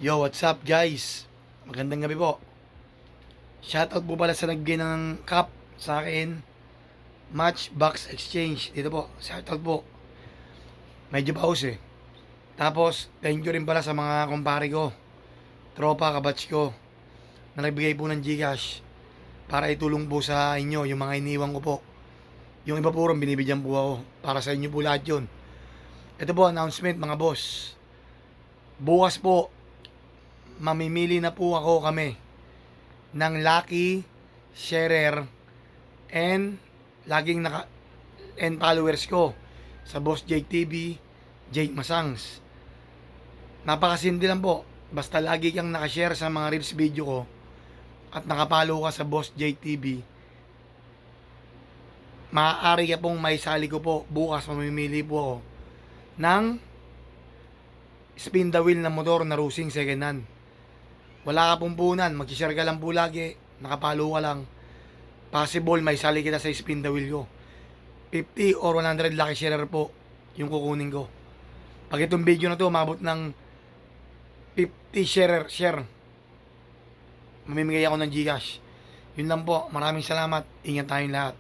Yo, what's up guys? Magandang gabi po. Shoutout po pala sa nagbigay ng cup sa akin. Matchbox Exchange. Dito po, shoutout po. Medyo paus eh. Tapos, thank you rin pala sa mga kumpare ko, tropa, kabatch ko, na nagbigay po ng Gcash para itulong po sa inyo yung mga iniwan ko po. Yung iba po rin binibigyan po ako. Para sa inyo po lahat yun. Ito po, announcement mga boss. Bukas po, mamimili na po kami ng lucky sharer and laging and followers ko sa Boss Jake TV, Jake Masangs. Napakasindi lang po. Basta lagi kang nakashare sa mga reels video ko at nakapalo ka sa Boss Jake TV, maaari ka pong maisali ko po. Bukas mamimili po ako ng spin the wheel na motor na Rusing second hand. Wala ka pong punan, mag-share ka lang po lagi, nakapalo ka lang. Possible may sali kita sa spin the wheel ko. 50 or 100 lucky sharer po yung kukunin ko. Pag itong video na to umabot ng 50 share, mamimigay ako ng Gcash. Yun lang po, maraming salamat. Ingat tayong lahat.